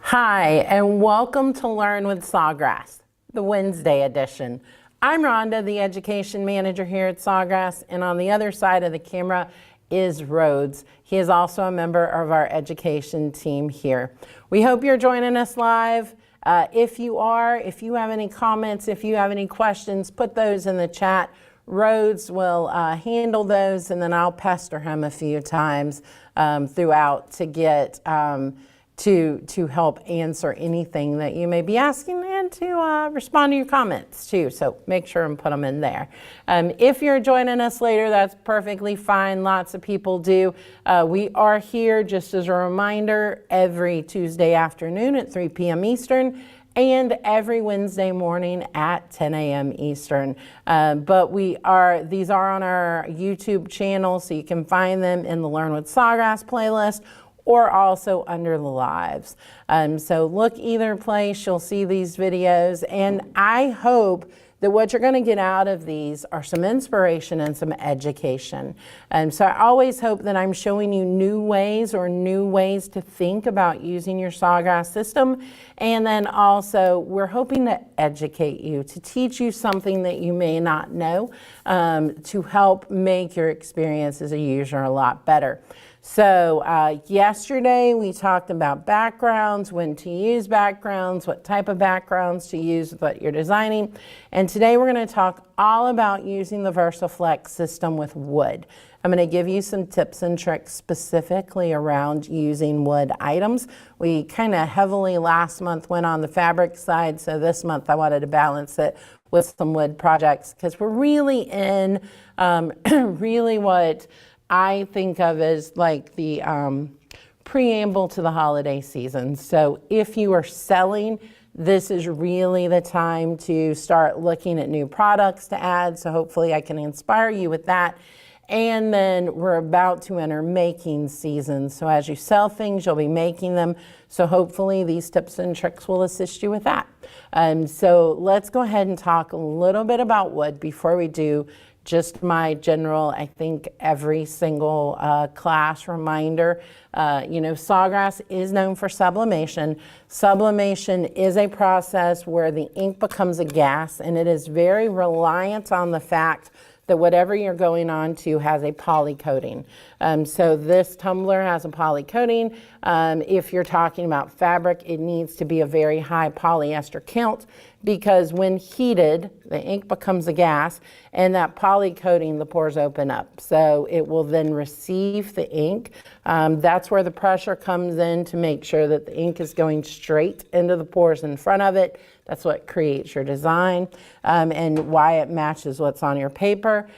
Hi, and welcome to Learn with Sawgrass, the Wednesday edition. I'm Rhonda, the Education Manager here at Sawgrass, and on the other side of the camera is Rhodes. He is also a member of our education team here. We hope you're joining us live. If you have any comments, if you have any questions, put those in the chat. Rhodes will handle those, and then I'll pester him a few times throughout to get to help answer anything that you may be asking and to respond to your comments too. So make sure and put them in there. If you're joining us later, that's perfectly fine. Lots of people do. We are here, just as a reminder, every Tuesday afternoon at 3 p.m. Eastern and every Wednesday morning at 10 a.m. Eastern. But these are on our YouTube channel, so you can find them in the Learn with Sawgrass playlist or also under the lives. So look either place, you'll see these videos, and I hope that what you're gonna get out of these are some inspiration and some education. So I always hope that I'm showing you new ways to think about using your Sawgrass system. And then also we're hoping to educate you, to teach you something that you may not know, to help make your experience as a user a lot better. So yesterday we talked about backgrounds, when to use backgrounds, what type of backgrounds to use with what you're designing. And today we're going to talk all about using the VersiFlex system with wood. I'm going to give you some tips and tricks specifically around using wood items. We kind of heavily last month went on the fabric side, so this month I wanted to balance it with some wood projects because we're really in really what I think of as like the preamble to the holiday season. So if you are selling, this is really the time to start looking at new products to add. So hopefully I can inspire you with that. And then we're about to enter making season. So as you sell things, you'll be making them. So hopefully these tips and tricks will assist you with that. So let's go ahead and talk a little bit about wood before we do just my general, I think every single class reminder. Sawgrass is known for sublimation. Sublimation is a process where the ink becomes a gas, and it is very reliant on the fact that whatever you're going on to has a poly coating. So this tumbler has a poly coating. If you're talking about fabric, it needs to be a very high polyester count because when heated, the ink becomes a gas, and that poly coating, the pores open up. So it will then receive the ink. That's where the pressure comes in to make sure that the ink is going straight into the pores in front of it. That's what creates your design and why it matches what's on your paper.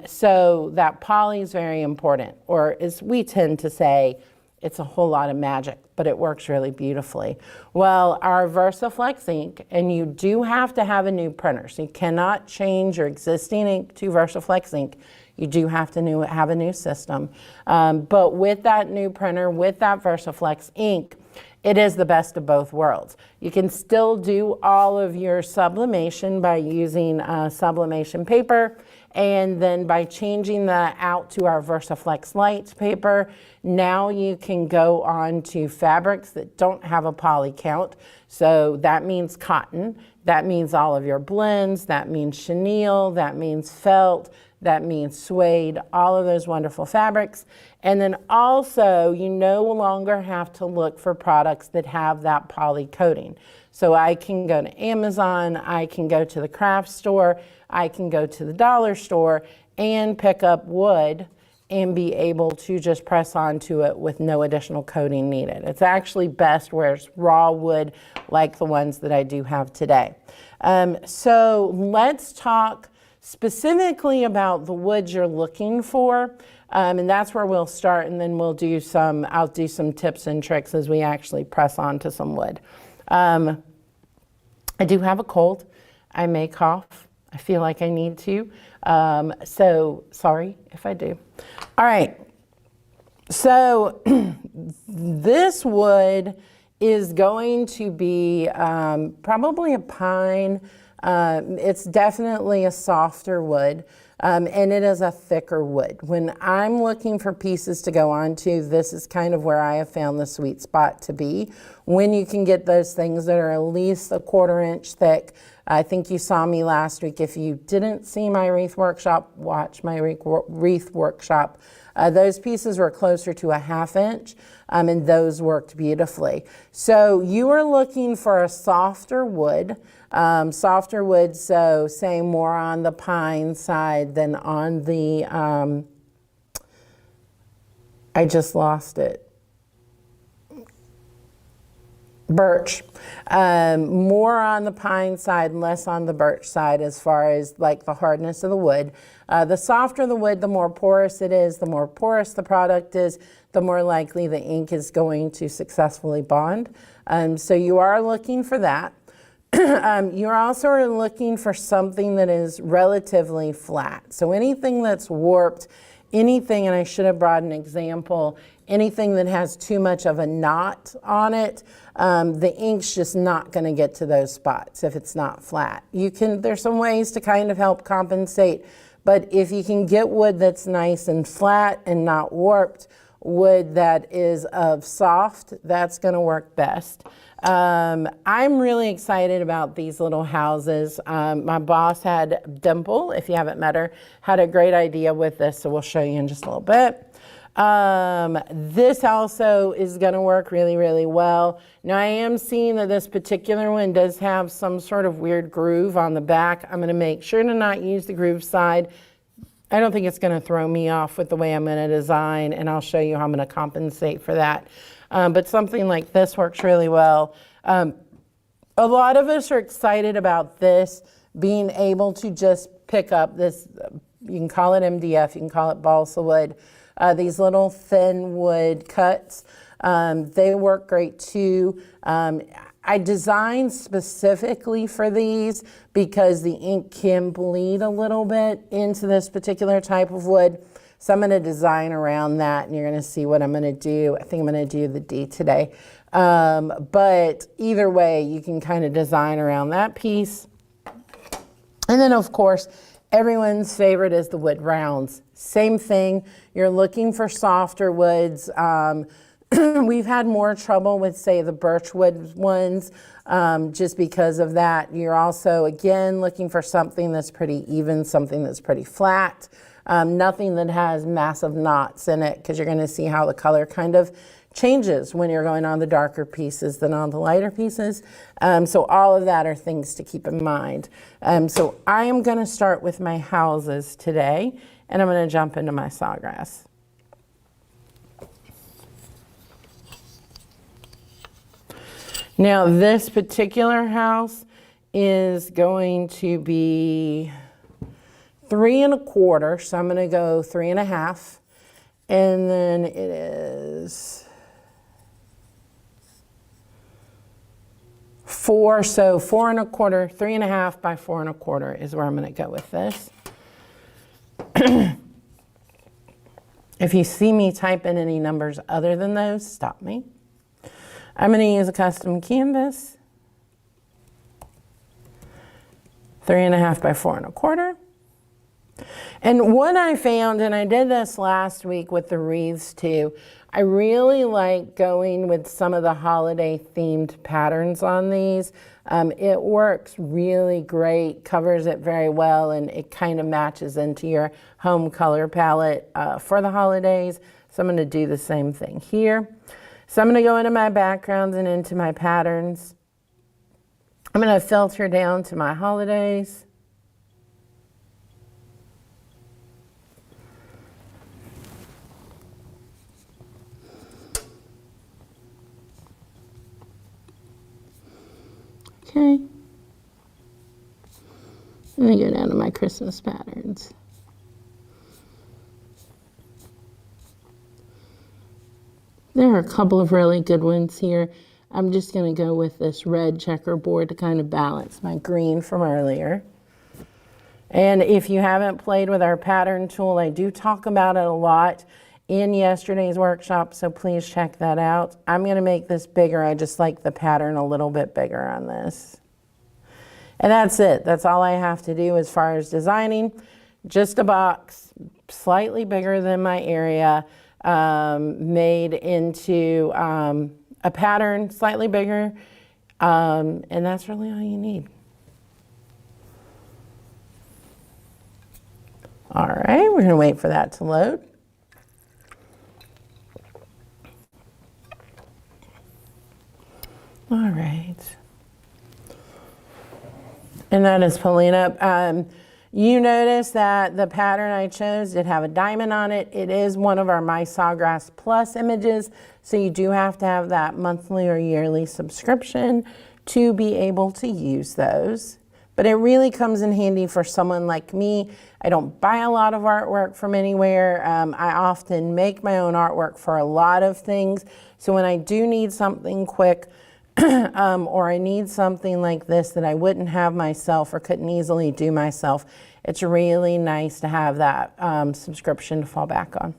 So that poly is very important, or as we tend to say, it's a whole lot of magic, but it works really beautifully. Well, our VersiFlex ink, and you do have to have a new printer, so you cannot change your existing ink to VersiFlex ink. You do have to have a new system. But with that new printer, with that VersiFlex ink, it is the best of both worlds. You can still do all of your sublimation by using sublimation paper, and then by changing that out to our VersiFlex Light paper, now you can go on to fabrics that don't have a poly count. So that means cotton, that means all of your blends, that means chenille, that means felt, that means suede, all of those wonderful fabrics. And then also, you no longer have to look for products that have that poly coating. So I can go to Amazon, I can go to the craft store, I can go to the dollar store and pick up wood and be able to just press onto it with no additional coating needed. It's actually best where it's raw wood like the ones that I do have today. So let's talk specifically about the woods you're looking for. And that's where we'll start, and then I'll do some tips and tricks as we actually press onto some wood. I do have a cold. I may cough. I feel like I need to. So sorry if I do. All right. So this wood is going to be probably a pine. It's definitely a softer wood. and it is a thicker wood. When I'm looking for pieces to go onto, this is kind of where I have found the sweet spot to be. When you can get those things that are at least a 1/4 inch thick. I think you saw me last week. If you didn't see my wreath workshop, watch my wreath workshop. Those pieces were closer to a 1/2 inch, and those worked beautifully. So you are looking for a softer wood, so say more on the pine side than on the, I just lost it. Birch. More on the pine side and less on the birch side as far as like the hardness of the wood. The softer the wood, the more porous it is. The more porous the product is, the more likely the ink is going to successfully bond. So you are looking for that. You're also looking for something that is relatively flat. So anything that's warped, anything, and I should have brought an example, anything that has too much of a knot on it, the ink's just not going to get to those spots if it's not flat. There's some ways to kind of help compensate, but if you can get wood that's nice and flat and not warped, wood that is of soft, that's going to work best. I'm really excited about these little houses. My boss Dimple, if you haven't met her, had a great idea with this, so we'll show you in just a little bit. This also is going to work really, really well. Now I am seeing that this particular one does have some sort of weird groove on the back. I'm going to make sure to not use the groove side. I don't think it's going to throw me off with the way I'm going to design, and I'll show you how I'm going to compensate for that. But something like this works really well. A lot of us are excited about this, being able to just pick up this, you can call it MDF, you can call it balsa wood, these little thin wood cuts. They work great too. I designed specifically for these because the ink can bleed a little bit into this particular type of wood. So I'm going to design around that, and you're going to see what I'm going to do. I think I'm going to do the D today. But either way, you can kind of design around that piece. And then, of course, everyone's favorite is the wood rounds. Same thing. You're looking for softer woods. We've had more trouble with, say, the birchwood ones just because of that. You're also, again, looking for something that's pretty even, something that's pretty flat. Nothing that has massive knots in it, because you're going to see how the color kind of changes when you're going on the darker pieces than on the lighter pieces. So all of that are things to keep in mind. So I am going to start with my houses today, and I'm going to jump into my sawgrass. Now this particular house is going to be 3 1/4, so I'm going to go 3 1/2, and then it is 4, so 4 1/4, 3 1/2 by 4 1/4 is where I'm going to go with this. If you see me type in any numbers other than those, stop me. I'm going to use a custom canvas, 3 1/2 by 4 1/4. And what I found, and I did this last week with the wreaths too, I really like going with some of the holiday themed patterns on these. It works really great, covers it very well, and it kind of matches into your home color palette for the holidays. So I'm going to do the same thing here. So I'm going to go into my backgrounds and into my patterns. I'm going to filter down to my holidays. Okay. Let me go down to my Christmas patterns. There are a couple of really good ones here. I'm just going to go with this red checkerboard to kind of balance my green from earlier. And if you haven't played with our pattern tool, I do talk about it a lot in yesterday's workshop, so please check that out. I'm going to make this bigger. I just like the pattern a little bit bigger on this. And that's it. That's all I have to do as far as designing. just a box, slightly bigger than my area, made into a pattern, slightly bigger, and that's really all you need. All right, we're gonna wait for that to load. All right. And that is pulling up. You notice that the pattern I chose did have a diamond on it. It is one of our My Sawgrass Plus images, so you do have to have that monthly or yearly subscription to be able to use those. But it really comes in handy for someone like me. I don't buy a lot of artwork from anywhere. I often make my own artwork for a lot of things. So when I do need something quick, or I need something like this that I wouldn't have myself or couldn't easily do myself, it's really nice to have that subscription to fall back on.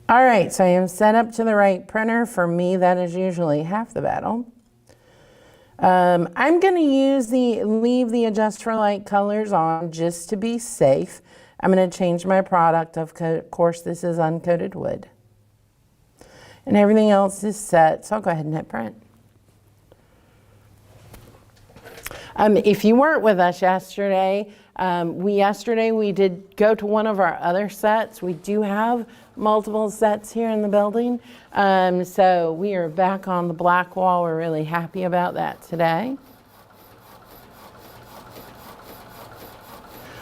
All right, so I am set up to the right printer. For me, that is usually half the battle. I'm going to leave the adjust for light colors on just to be safe. I'm going to change my product. Of course, this is uncoated wood. And everything else is set, so I'll go ahead and hit print. If you weren't with us yesterday, we did go to one of our other sets. We do have multiple sets here in the building. So we are back on the black wall. We're really happy about that today.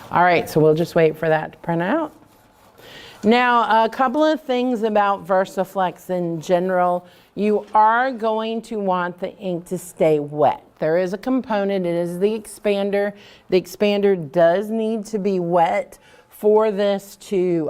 All right, so we'll just wait for that to print out. Now, a couple of things about VersiFlex in general. You are going to want the ink to stay wet. There is a component, it is the expander. The expander does need to be wet for this to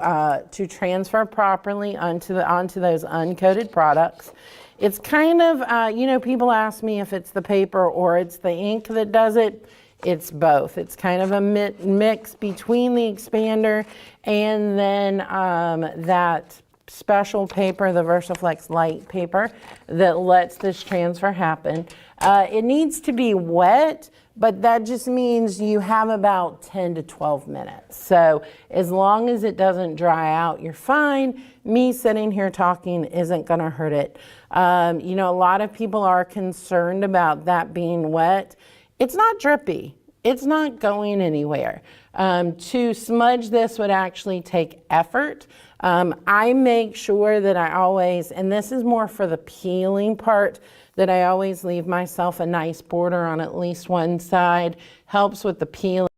transfer properly onto those uncoated products. It's kind of, you know, people ask me if it's the paper or it's the ink that does it. It's both. It's kind of a mix between the expander and then that special paper, the VersiFlex light paper, that lets this transfer happen. It needs to be wet, but that just means you have about 10 to 12 minutes. So as long as it doesn't dry out, you're fine. Me sitting here talking isn't going to hurt it. You know, a lot of people are concerned about that being wet. It's not drippy. It's not going anywhere. To smudge this would actually take effort. I make sure that I always, and this is more for the peeling part, that I always leave myself a nice border on at least one side. Helps with the peeling.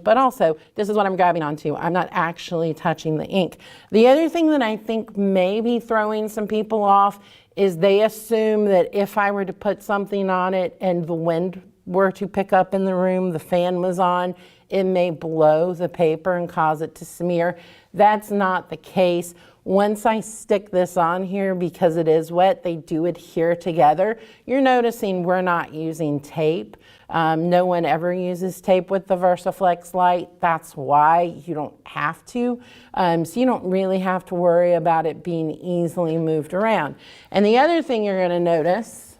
But also, this is what I'm grabbing onto. I'm not actually touching the ink. The other thing that I think may be throwing some people off is they assume that if I were to put something on it and the wind were to pick up in the room, the fan was on, it may blow the paper and cause it to smear. That's not the case. Once I stick this on here, because it is wet, they do adhere together. You're noticing we're not using tape. No one ever uses tape with the VersiFlex light. That's why you don't have to. So you don't really have to worry about it being easily moved around. And the other thing you're going to notice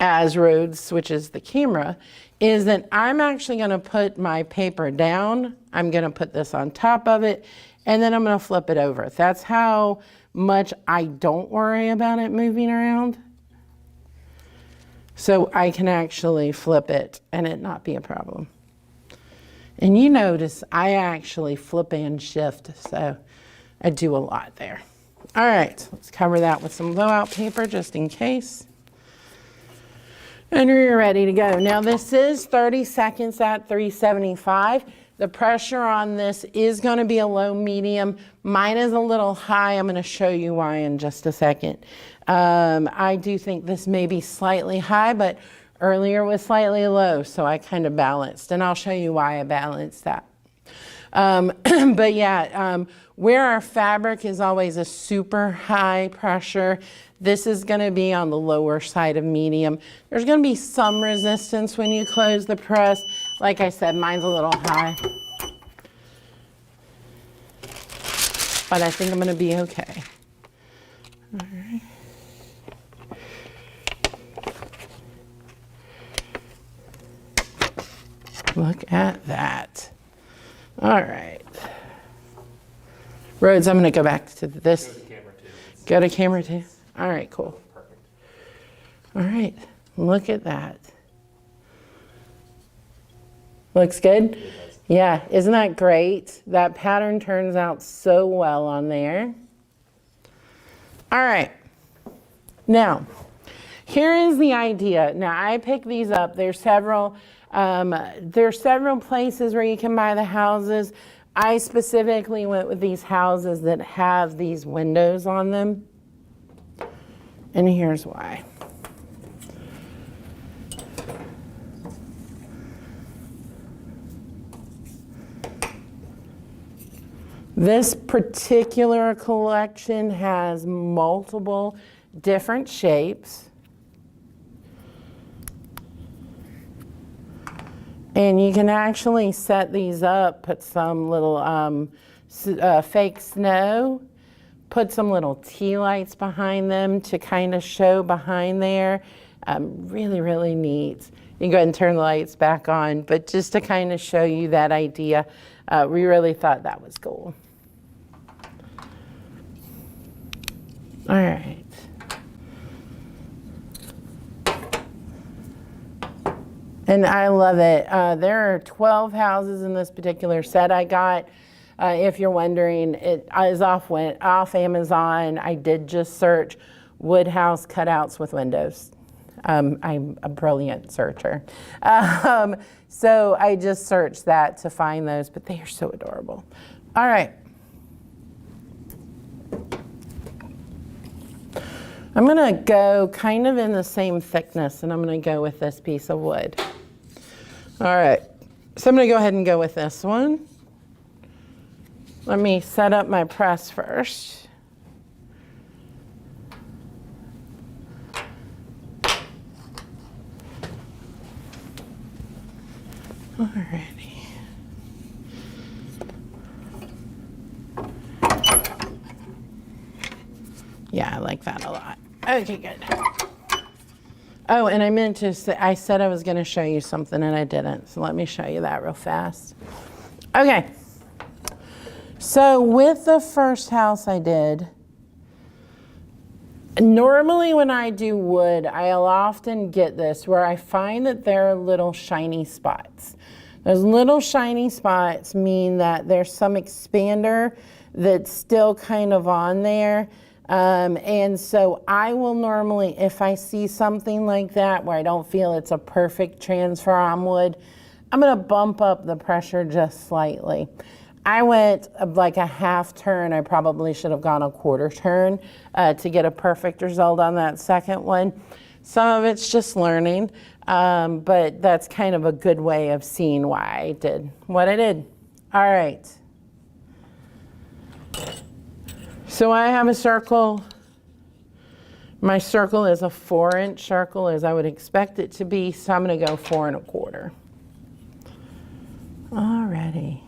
as Rhodes switches the camera is that I'm actually going to put my paper down. I'm going to put this on top of it, and then I'm going to flip it over. That's how much I don't worry about it moving around. So I can actually flip it and it not be a problem. And you notice I actually flip and shift, so I do a lot there. All right, let's cover that with some blowout paper just in case. And you're ready to go. Now this is 30 seconds at 375. The pressure on this is going to be a low medium. Mine is a little high. I'm going to show you why in just a second. I do think this may be slightly high, but earlier was slightly low, so I kind of balanced, and I'll show you why I balanced that. But yeah, where our fabric is always a super high pressure, this is going to be on the lower side of medium. There's going to be some resistance when you close the press. Like I said, mine's a little high. But I think I'm going to be okay. All right. Look at that. All right. Rhodes, I'm going to go back to this. Go to camera 2. Go to camera 2. All right, cool. Perfect. All right, look at that. Looks good? Yeah, isn't that great? That pattern turns out so well on there. All right, now, here is the idea. Now, I picked these up. There's several places where you can buy the houses. I specifically went with these houses that have these windows on them. And here's why. This particular collection has multiple different shapes. And you can actually set these up, put some little fake snow, put some little tea lights behind them to kind of show behind there. Really, really neat. You can go ahead and turn the lights back on, but just to kind of show you that idea, we really thought that was cool. All right. And I love it. There are 12 houses in this particular set I got. If you're wondering, it is off Amazon. I did just search wood house cutouts with windows. I'm a brilliant searcher. So I just searched that to find those, but they are so adorable. All right. I'm gonna go kind of in the same thickness, and I'm gonna go with this piece of wood. All right, so I'm gonna go ahead and go with this one. Let me set up my press first. Alrighty. Yeah, I like that a lot. Okay, good. Oh, and I meant to say, I said I was going to show you something and I didn't. So let me show you that real fast. Okay. So with the first house I did, normally when I do wood, I'll often get this where I find that there are little shiny spots. Those little shiny spots mean that there's some expander that's still kind of on there. And so I will normally, if I see something like that where I don't feel it's a perfect transfer on wood, I'm going to bump up the pressure just slightly. I went like a half turn. I probably should have gone a quarter turn to get a perfect result on that second one. Some of it's just learning, but that's kind of a good way of seeing why I did what I did. All right. So I have a circle. My circle is a 4-inch circle as I would expect it to be, so I'm going to go 4 1/4. Alrighty.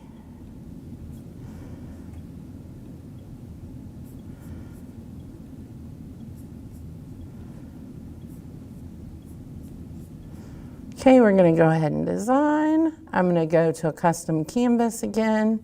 Okay, we're going to go ahead and design. I'm going to go to a custom canvas again.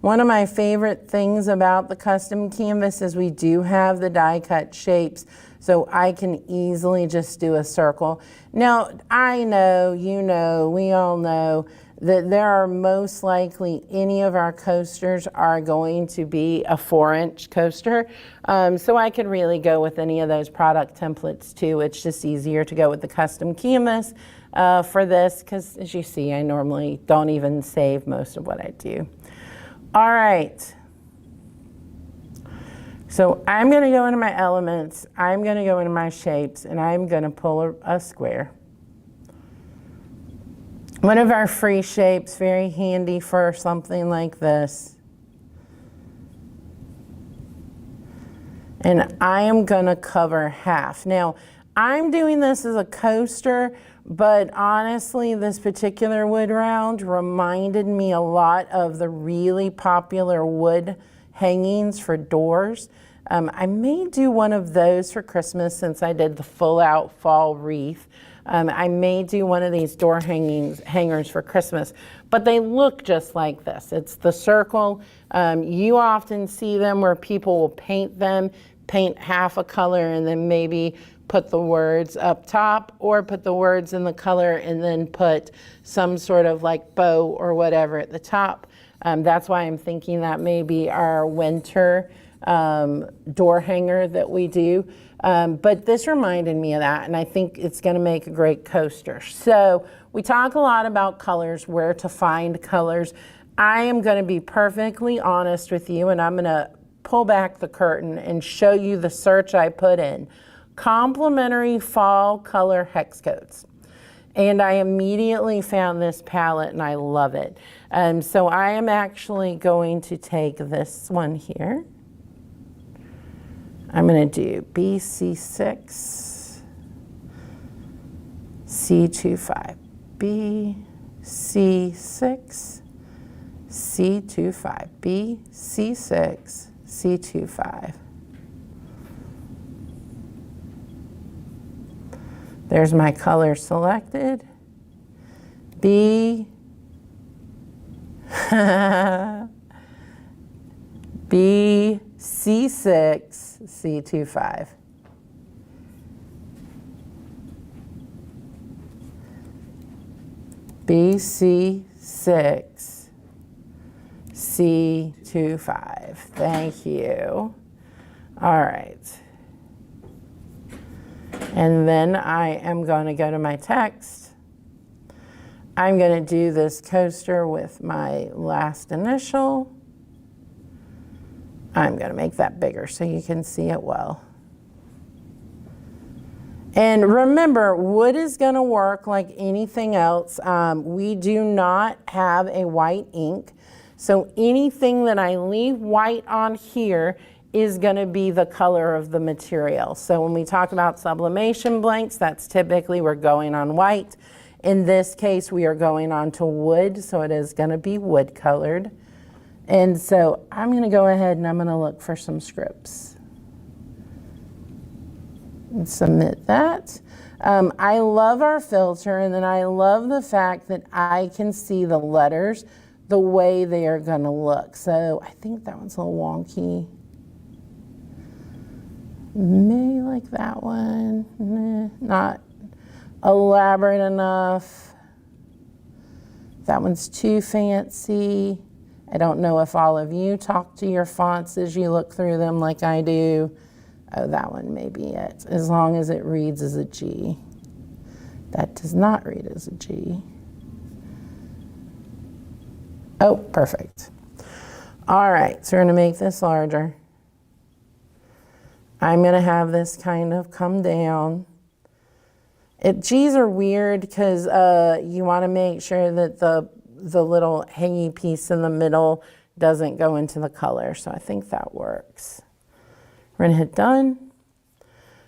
One of my favorite things about the custom canvas is we do have the die cut shapes, so I can easily just do a circle. Now, I know, you know, we all know that there are most likely any of our coasters are going to be a 4-inch coaster. So I could really go with any of those product templates too. It's just easier to go with the custom canvas for this because as you see, I normally don't even save most of what I do. All right, so I'm going to go into my elements, I'm going to go into my shapes, and I'm going to pull a square. One of our free shapes, very handy for something like this. And I am going to cover half. Now, I'm doing this as a coaster, but honestly, this particular wood round reminded me a lot of the really popular wood hangings for doors. I may do one of those for Christmas since I did the full out fall wreath. I may do one of these door hangers for Christmas, but they look just like this. It's the circle. You often see them where people will paint them, paint half a color and then maybe put the words up top, or put the words in the color and then put some sort of like bow or whatever at the top. That's why I'm thinking that may be our winter door hanger that we do. But this reminded me of that, and I think it's going to make a great coaster. So we talk a lot about colors, where to find colors. I am going to be perfectly honest with you, and I'm going to pull back the curtain and show you the search I put in. Complementary fall color hex codes. And I immediately found this palette and I love it. So I am actually going to take this one here. I'm going to do BC6, C25, BC6, C25, BC6, C25. There's my color selected. B, B, C6, C25. BC6, C25. Thank you. All right. And then I am going to go to my text. I'm going to do this coaster with my last initial. I'm going to make that bigger so you can see it well. And remember, wood is going to work like anything else. We do not have a white ink. So anything that I leave white on here is going to be the color of the material. So when we talk about sublimation blanks, that's typically we're going on white. In this case, we are going on to wood, so it is going to be wood colored. And so I'm going to go ahead and I'm going to look for some scripts and submit that. I love our filter, and then I love the fact that I can see the letters the way they are going to look. So I think that one's a little wonky. Maybe like that one. Not elaborate enough. That one's too fancy. I don't know if all of you talk to your fonts as you look through them like I do. Oh, that one may be it, as long as it reads as a G. That does not read as a G. Oh, perfect. All right, so we're going to make this larger. I'm going to have this kind of come down. G's are weird because you want to make sure that the little hangy piece in the middle doesn't go into the color. So I think that works. We're going to hit done.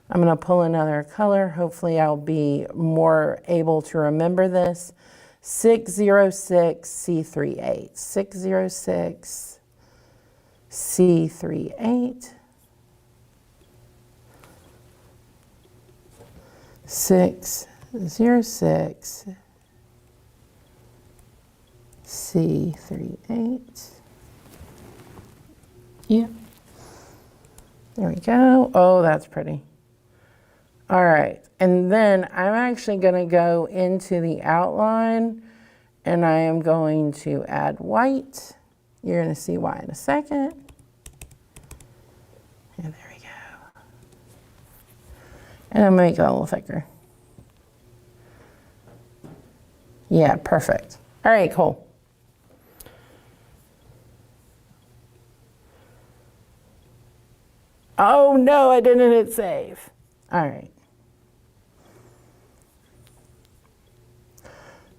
I'm going to pull another color. Hopefully I'll be more able to remember this. 606 C38. 606 C38. 606 C38. Yeah. There we go. Oh, that's pretty. All right. And then I'm actually going to go into the outline and I am going to add white. You're going to see why in a second. And there we go. And I'm going to make it a little thicker. Yeah, perfect. All right, cool. Oh no, I didn't hit save. All right.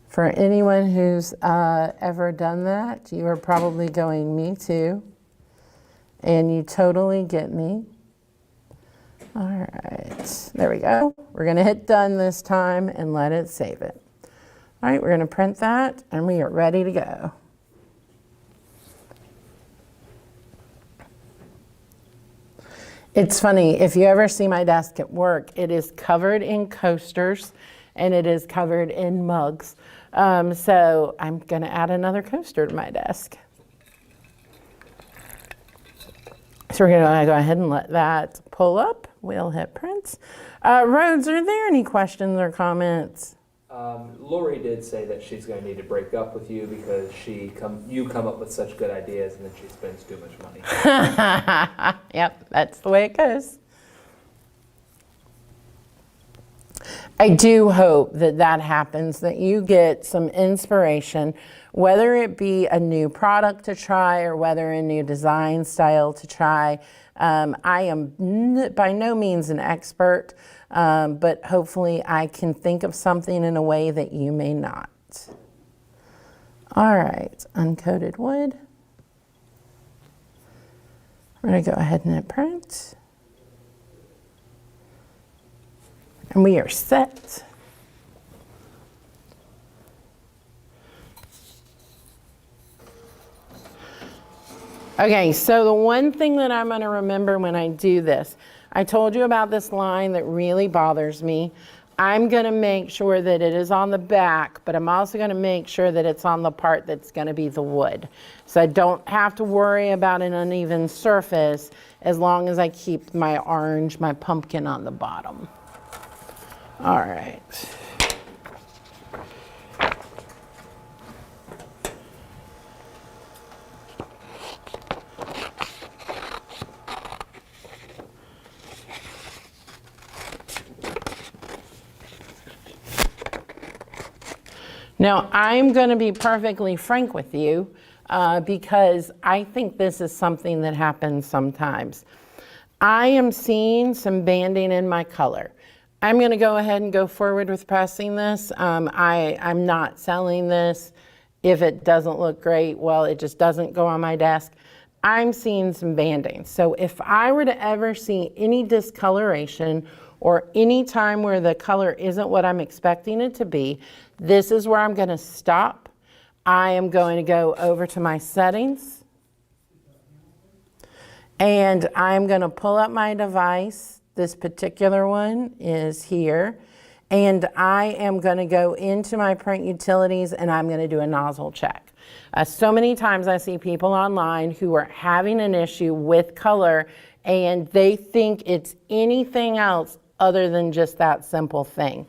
For anyone who's ever done that, you are probably going, me too. And you totally get me. All right, there we go. We're gonna hit done this time and let it save it. All right, we're gonna print that and we are ready to go. It's funny, if you ever see my desk at work, it is covered in coasters and it is covered in mugs. So I'm going to add another coaster to my desk. So we're going to go ahead and let that pull up. We'll hit print. Rhodes, are there any questions or comments? Lori did say that she's going to need to break up with you because you come up with such good ideas and then she spends too much money. Yep, that's the way it goes. I do hope that that happens, that you get some inspiration, whether it be a new product to try or whether a new design style to try. I am by no means an expert, but hopefully I can think of something in a way that you may not. All right, uncoated wood. We're going to go ahead and hit print. And we are set. Okay, so the one thing that I'm going to remember when I do this, I told you about this line that really bothers me. I'm going to make sure that it is on the back, but I'm also going to make sure that it's on the part that's going to be the wood. So I don't have to worry about an uneven surface as long as I keep my orange, my pumpkin on the bottom. All right. Now, I'm going to be perfectly frank with you because I think this is something that happens sometimes. I am seeing some banding in my color. I'm going to go ahead and go forward with pressing this. I'm not selling this. If it doesn't look great, well, it just doesn't go on my desk. I'm seeing some banding. So if I were to ever see any discoloration or any time where the color isn't what I'm expecting it to be, this is where I'm going to stop. I am going to go over to my settings and I'm going to pull up my device. This particular one is here. And I am going to go into my print utilities and I'm going to do a nozzle check. So many times I see people online who are having an issue with color and they think it's anything else other than just that simple thing.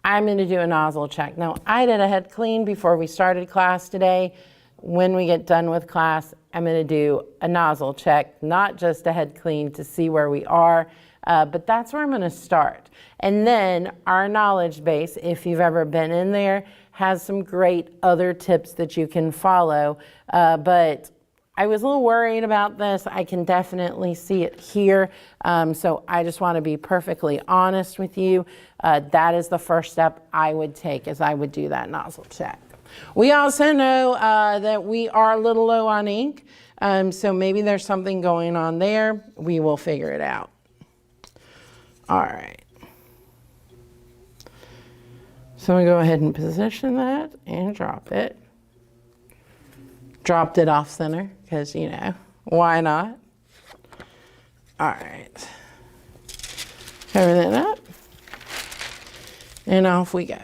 I'm going to do a nozzle check. Now, I did a head clean before we started class today. When we get done with class, I'm going to do a nozzle check, not just a head clean to see where we are. But that's where I'm going to start. And then our knowledge base, if you've ever been in there, has some great other tips that you can follow. But I was a little worried about this. I can definitely see it here. So I just want to be perfectly honest with you. That is the first step I would take, is I would do that nozzle check. We also know that we are a little low on ink. So maybe there's something going on there. We will figure it out. All right. So I'm going to go ahead and position that and drop it. Dropped it off center because, you know, why not? All right. Cover that up. And off we go.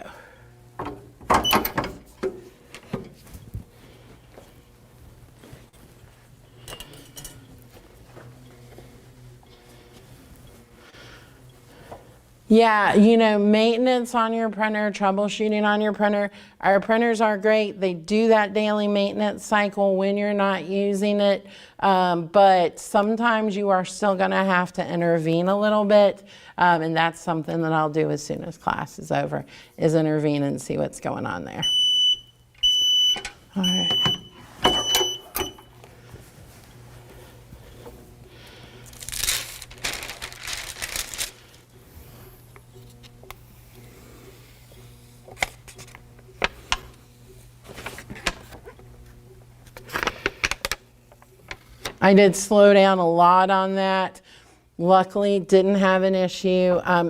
Yeah, you know, maintenance on your printer, troubleshooting on your printer. Our printers are great. They do that daily maintenance cycle when you're not using it. But sometimes you are still going to have to intervene a little bit. And that's something that I'll do as soon as class is over, is intervene and see what's going on there. All right. I did slow down a lot on that. Luckily, didn't have an issue. I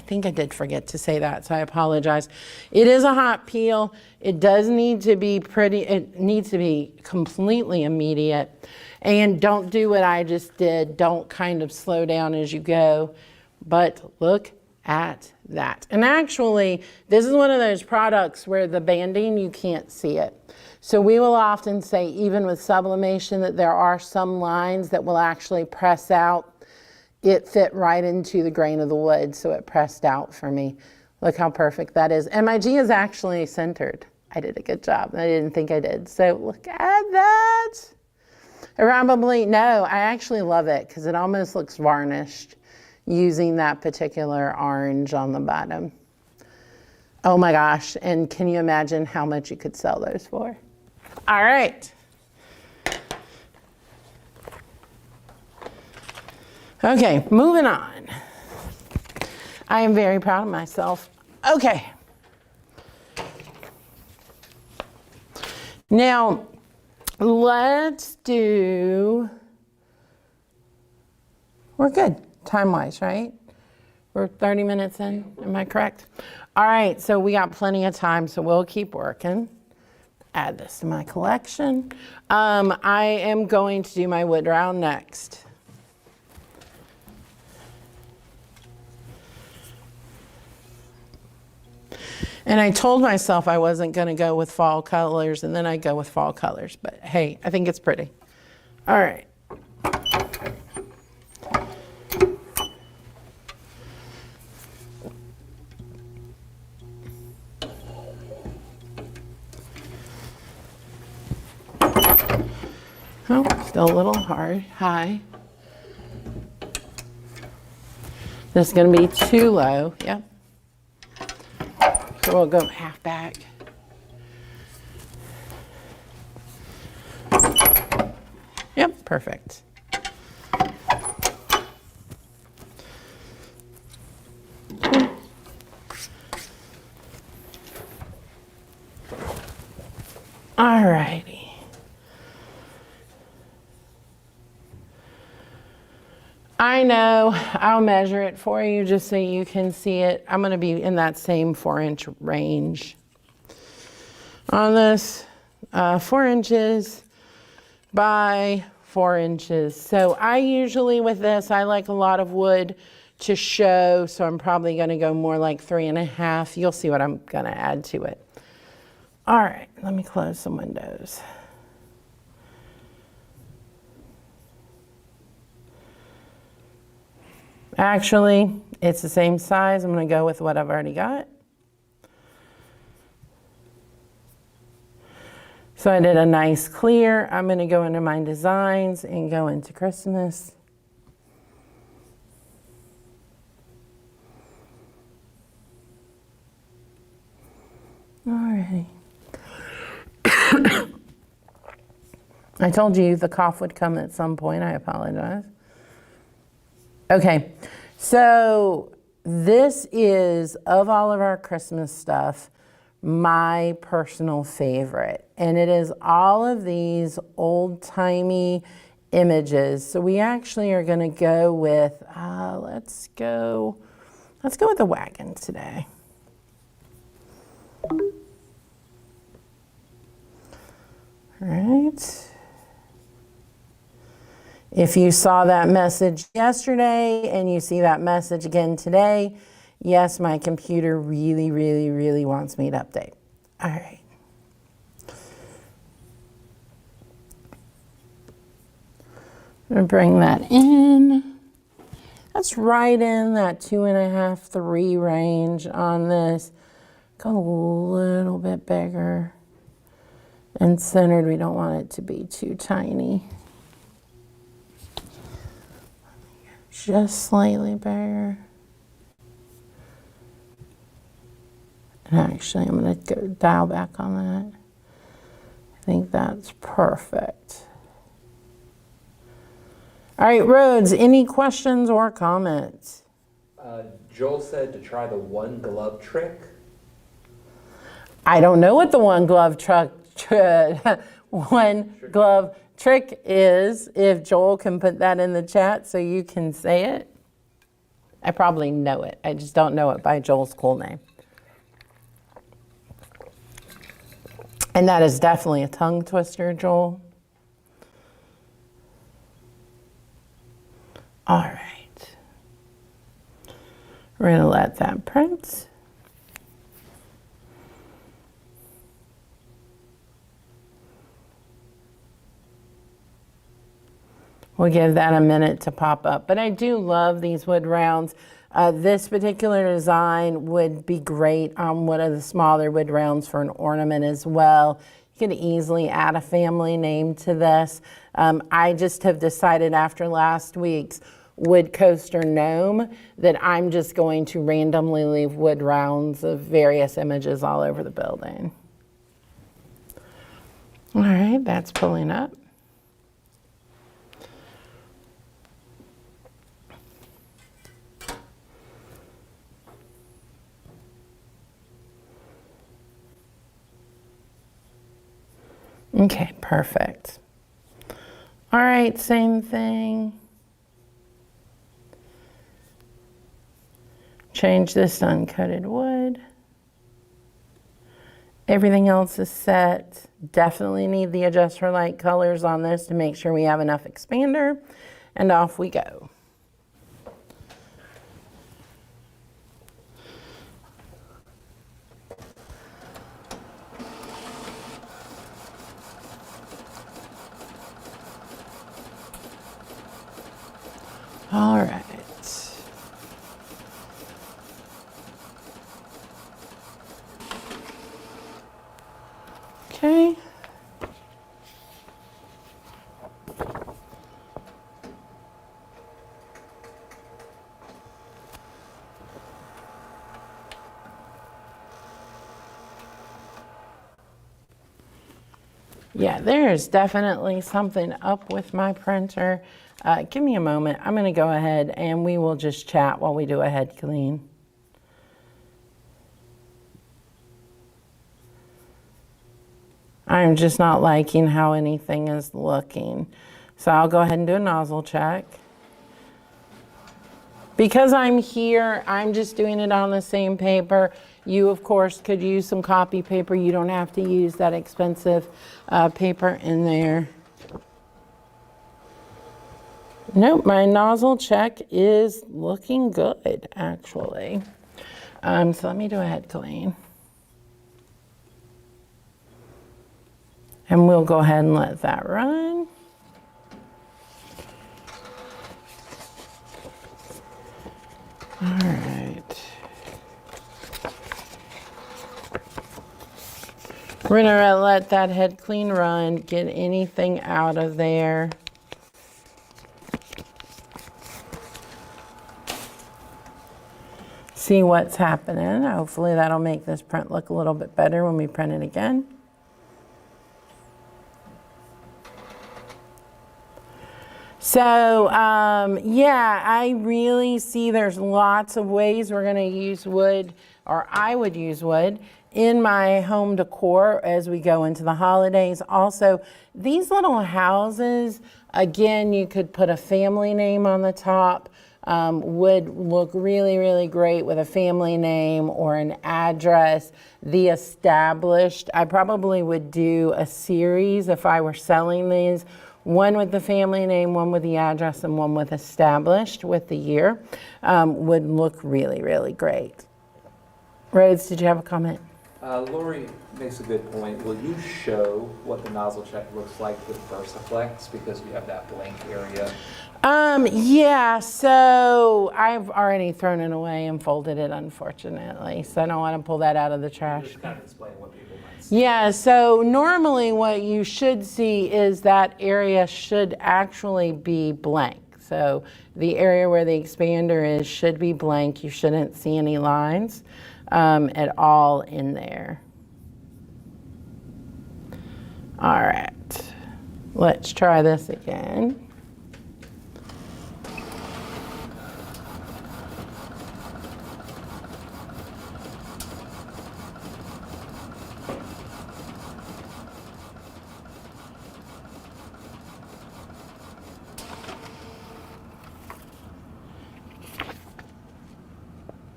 think I did forget to say that, so I apologize. It is a hot peel. It does need to be it needs to be completely immediate. And don't do what I just did. Don't kind of slow down as you go. But look at that. And actually, this is one of those products where the banding, you can't see it. So we will often say, even with sublimation, that there are some lines that will actually press out. It fit right into the grain of the wood, so it pressed out for me. Look how perfect that is. And my G is actually centered. I did a good job. I didn't think I did. So look at that. Probably, no, I actually love it because it almost looks varnished using that particular orange on the bottom. Oh my gosh, and can you imagine how much you could sell those for? All right. Okay, moving on. I am very proud of myself. Okay. Now, let's do, we're good time-wise, right? We're 30 minutes in, am I correct? All right, so we got plenty of time, so we'll keep working. Add this to my collection. I am going to do my wood round next. And I told myself I wasn't going to go with fall colors, and then I go with fall colors. But hey, I think it's pretty. All right. Oh, still a little high. This is going to be too low. Yep. So we'll go half back. Yep, perfect. All righty. I know, I'll measure it for you just so you can see it. I'm going to be in that same 4-inch range on this, 4 inches by 4 inches. So I usually with this, I like a lot of wood to show, so I'm probably going to go more like 3.5. You'll see what I'm going to add to it. All right, let me close some windows. Actually, it's the same size. I'm going to go with what I've already got. So I did a nice clear. I'm going to go into my designs and go into Christmas. All right. I told you the cough would come at some point. I apologize. Okay, so this is, of all of our Christmas stuff, my personal favorite. And it is all of these old-timey images. So we actually are going to go with, let's go with the wagon today. All right. If you saw that message yesterday and you see that message again today, yes, my computer really, really, really wants me to update. All right. I'm going to bring that in. That's right in that 2.5, 3 range on this. Go a little bit bigger and centered. We don't want it to be too tiny. Just slightly bigger. And actually, I'm going to go dial back on that. I think that's perfect. All right, Rhodes, any questions or comments? Joel said to try the one glove trick. I don't know what the one glove trick is. If Joel can put that in the chat so you can say it. I probably know it. I just don't know it by Joel's cool name. And that is definitely a tongue twister, Joel. All right. We're going to let that print. We'll give that a minute to pop up. But I do love these wood rounds. This particular design would be great on one of the smaller wood rounds for an ornament as well. You could easily add a family name to this. I just have decided after last week's wood coaster gnome that I'm just going to randomly leave wood rounds of various images all over the building. All right, that's pulling up. Okay, perfect. All right, same thing. Change this to uncoated wood. Everything else is set. Definitely need the adjust for light colors on this to make sure we have enough expander, and off we go. All right. Okay. Yeah, there's definitely something up with my printer. Give me a moment. I'm going to go ahead and we will just chat while we do a head clean. I'm just not liking how anything is looking. So I'll go ahead and do a nozzle check. Because I'm here, I'm just doing it on the same paper. You, of course, could use some copy paper. You don't have to use that expensive paper in there. Nope, my nozzle check is looking good, actually. So let me do a head clean. And we'll go ahead and let that run. All right. We're gonna let that head clean run, get anything out of there. See what's happening. Hopefully that'll make this print look a little bit better when we print it again. So, yeah, I really see there's lots of ways we're going to use wood, or I would use wood, in my home decor as we go into the holidays. Also, these little houses, again, you could put a family name on the top. Would look really, really great with a family name or an address. The established, I probably would do a series if I were selling these. One with the family name, one with the address, and one with established with the year. Would look really, really great. Rhodes, did you have a comment? Lori makes a good point. Will you show what the nozzle check looks like with VersiFlex, because we have that blank area? Yeah, so I've already thrown it away and folded it, unfortunately. So I don't want to pull that out of the trash. Just kind of explain what people might see. Yeah, so normally what you should see is that area should actually be blank. So the area where the expander is should be blank. You shouldn't see any lines at all in there. All right, let's try this again.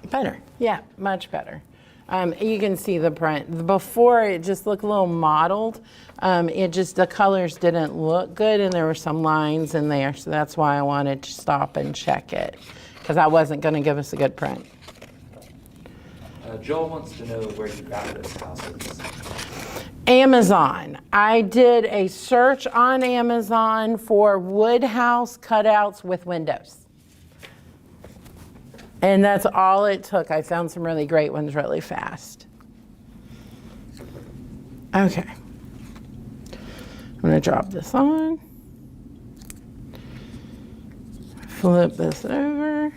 Better, yeah, much better. You can see the print. Before it just looked a little mottled. The colors didn't look good and there were some lines in there. So that's why I wanted to stop and check it, because I wasn't gonna give us a good print. Joel wants to know where you got those houses. Amazon. I did a search on Amazon for wood house cutouts with windows. And that's all it took. I found some really great ones really fast. Okay. I'm going to drop this on. Flip this over.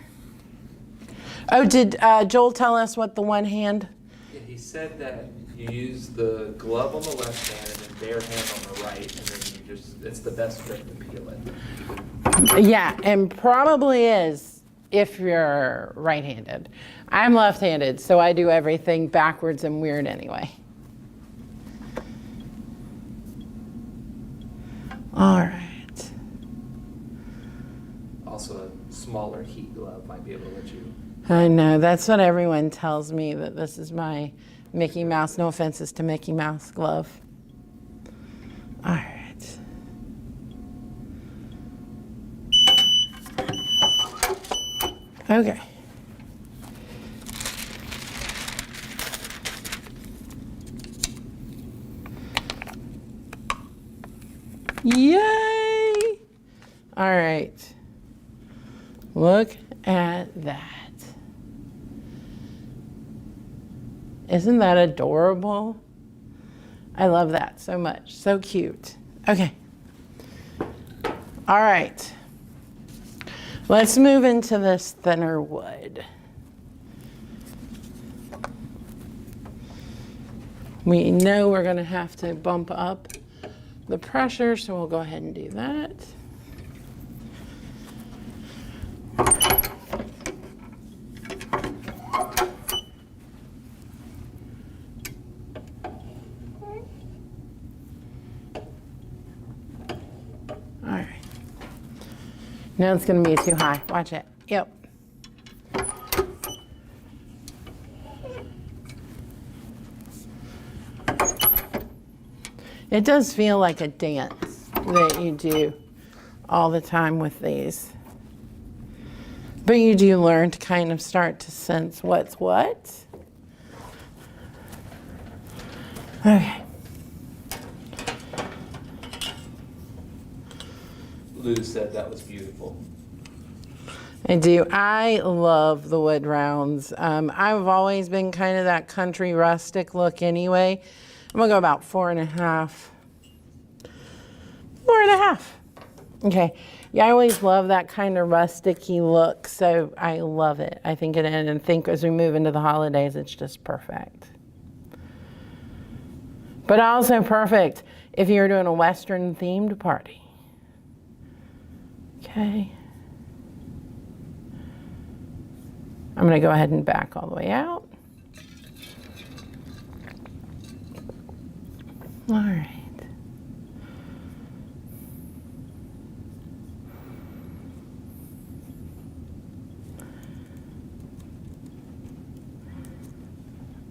Oh, did Joel tell us what the one hand? Yeah, he said that you use the glove on the left hand and then bare hand on the right, and then you just, it's the best grip to peel it. Yeah, and probably is if you're right-handed. I'm left-handed, so I do everything backwards and weird anyway. All right. Also, a smaller heat glove might be able to let you. I know, that's what everyone tells me, that this is my Mickey Mouse, no offenses to Mickey Mouse glove. All right. Okay. Yay! All right. Look at that. Isn't that adorable? I love that so much. So cute. Okay. All right. Let's move into this thinner wood. We know we're going to have to bump up the pressure, so we'll go ahead and do that. Now it's going to be too high. Watch it. Yep. It does feel like a dance that you do all the time with these. But you do learn to kind of start to sense what's what. Okay. Lou said that was beautiful. I do. I love the wood rounds. I've always been kind of that country rustic look anyway. I'm gonna go about 4.5. 4.5. Okay. Yeah, I always love that kind of rustic-y look, so I love it. I think it, and I think as we move into the holidays, it's just perfect. But also perfect if you're doing a Western themed party. Okay. I'm going to go ahead and back all the way out. All right.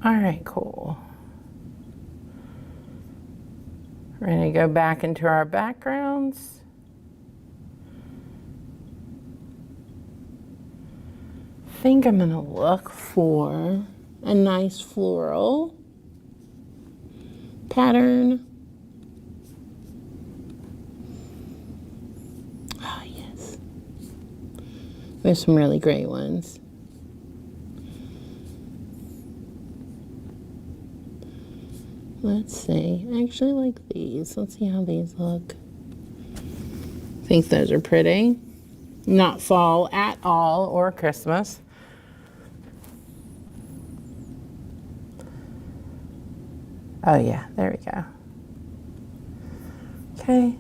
All right, cool. We're going to go back into our backgrounds. I think I'm gonna look for a nice floral pattern. Oh, yes. There's some really great ones. Let's see. I actually like these. Let's see how these look. I think those are pretty. Not fall at all or Christmas. Oh yeah, there we go. Okay.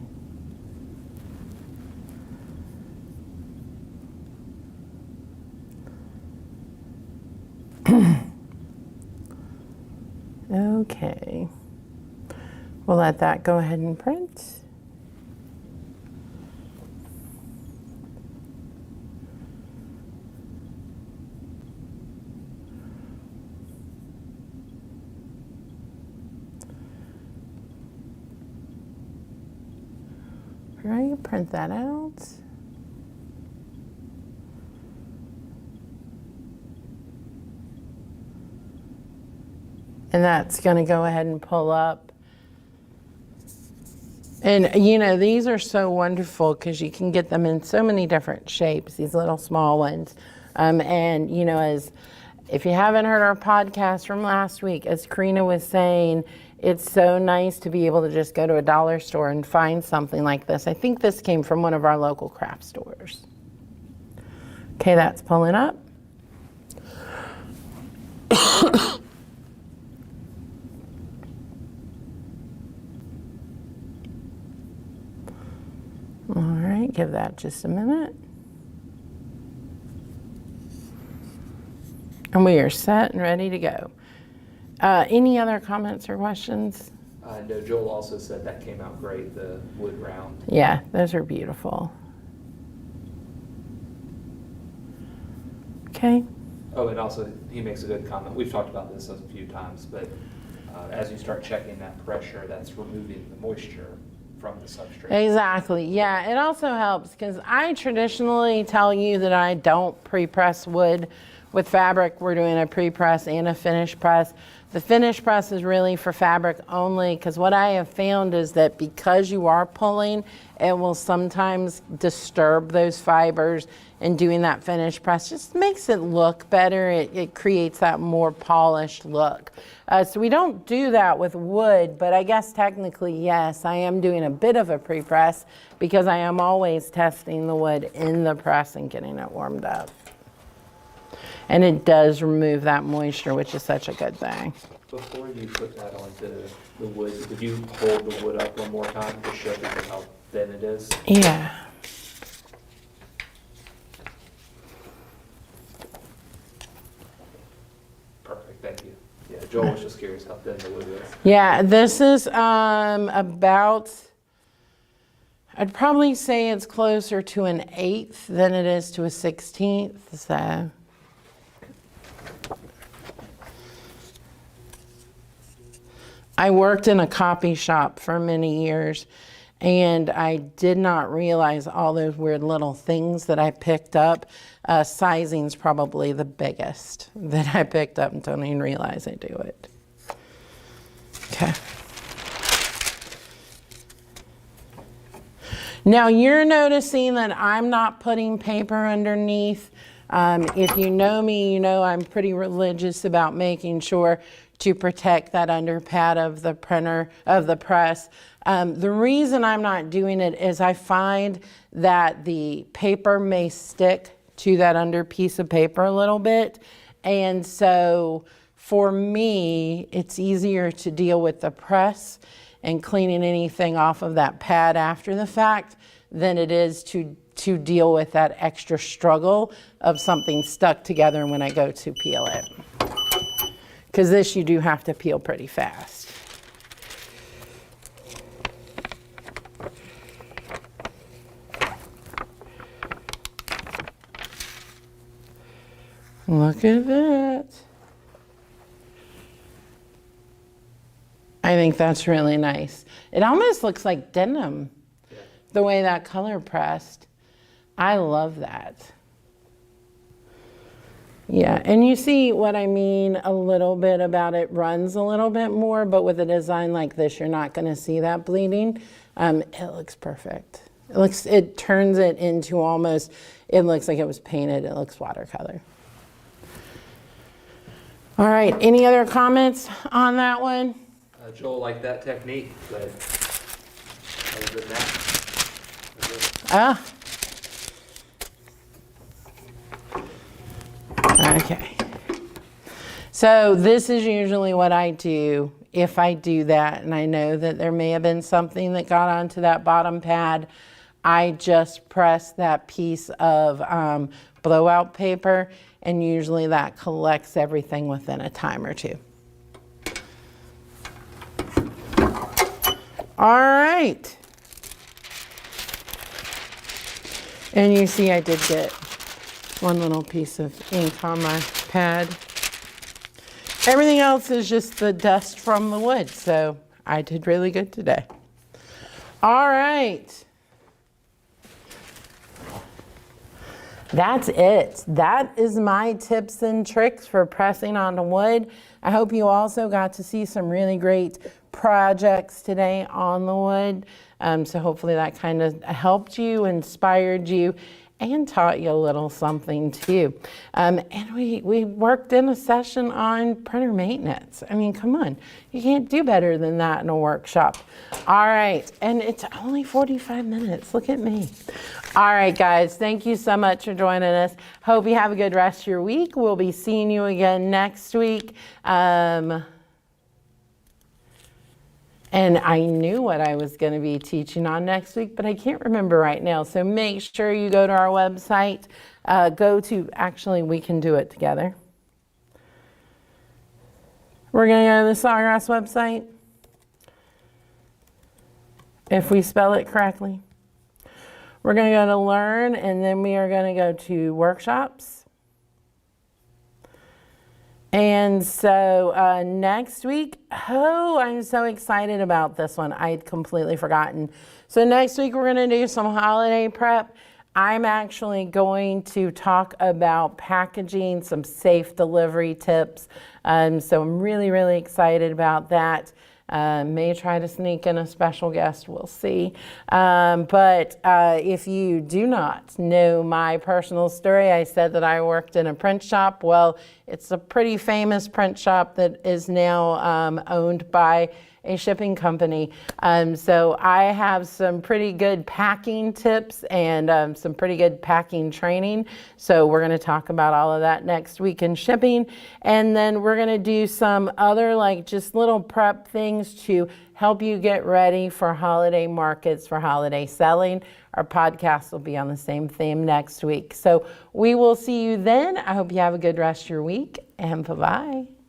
Okay. We'll let that go ahead and print. Right, print that out. And that's going to go ahead and pull up. And you know, these are so wonderful because you can get them in so many different shapes, these little small ones. And you know, as if you haven't heard our podcast from last week, as Karina was saying, it's so nice to be able to just go to a dollar store and find something like this. I think this came from one of our local craft stores. Okay, that's pulling up. All right, give that just a minute. And we are set and ready to go. Any other comments or questions? No, Joel also said that came out great, the wood round. Yeah, those are beautiful. Okay. Oh, and also he makes a good comment. We've talked about this a few times, but as you start checking that pressure, that's removing the moisture from the substrate. Exactly. Yeah, it also helps because I traditionally tell you that I don't pre-press wood. With fabric, we're doing a pre-press and a finish press. The finish press is really for fabric only because what I have found is that because you are pulling, it will sometimes disturb those fibers, and doing that finish press just makes it look better. It creates that more polished look. So we don't do that with wood, but I guess technically, yes, I am doing a bit of a pre-press because I am always testing the wood in the press and getting it warmed up. And it does remove that moisture, which is such a good thing. Before you put that onto the wood, would you hold the wood up one more time to show people how thin it is? Yeah. Perfect, thank you. Yeah, Joel was just curious how thin the wood is. Yeah, this is about, I'd probably say it's closer to an 1/8 than it is to a 1/16. So. I worked in a copy shop for many years, and I did not realize all those weird little things that I picked up. Sizing's probably the biggest that I picked up and don't even realize I do it. Okay. Now you're noticing that I'm not putting paper underneath. If you know me, you know I'm pretty religious about making sure to protect that under pad of the printer, of the press. The reason I'm not doing it is I find that the paper may stick to that under piece of paper a little bit. And so for me, it's easier to deal with the press and cleaning anything off of that pad after the fact than it is to deal with that extra struggle of something stuck together when I go to peel it. Because this you do have to peel pretty fast. Look at that. I think that's really nice. It almost looks like denim, the way that color pressed. I love that. Yeah, and you see what I mean a little bit about it runs a little bit more, but with a design like this, you're not going to see that bleeding. It looks perfect. It turns it into almost, it looks like it was painted. It looks watercolor. All right, any other comments on that one? Joel liked that technique, but other than that, Okay. So this is usually what I do if I do that, and I know that there may have been something that got onto that bottom pad. I just press that piece of blowout paper, and usually that collects everything within a time or two. All right. And you see I did get one little piece of ink on my pad. Everything else is just the dust from the wood, so I did really good today. All right. That's it. That is my tips and tricks for pressing onto wood. I hope you also got to see some really great projects today on the wood. So hopefully that kind of helped you, inspired you, and taught you a little something too. And we worked in a session on printer maintenance. I mean, come on, you can't do better than that in a workshop. All right, and it's only 45 minutes, look at me. All right, guys, thank you so much for joining us. Hope you have a good rest of your week. We'll be seeing you again next week. And I knew what I was going to be teaching on next week, but I can't remember right now. So make sure you go to our website. Actually, we can do it together. We're going to go to the Sawgrass website. If we spell it correctly. We're going to go to Learn, and then we are going to go to Workshops. And so next week, I'm so excited about this one. I'd completely forgotten. So next week, we're going to do some holiday prep. I'm actually going to talk about packaging, some safe delivery tips. So I'm really, really excited about that. May try to sneak in a special guest, we'll see. But if you do not know my personal story, I said that I worked in a print shop. Well, it's a pretty famous print shop that is now owned by a shipping company. So I have some pretty good packing tips and some pretty good packing training. So we're going to talk about all of that next week in shipping. And then we're going to do some other just little prep things to help you get ready for holiday markets, for holiday selling. Our podcast will be on the same theme next week. So we will see you then. I hope you have a good rest of your week, and bye-bye.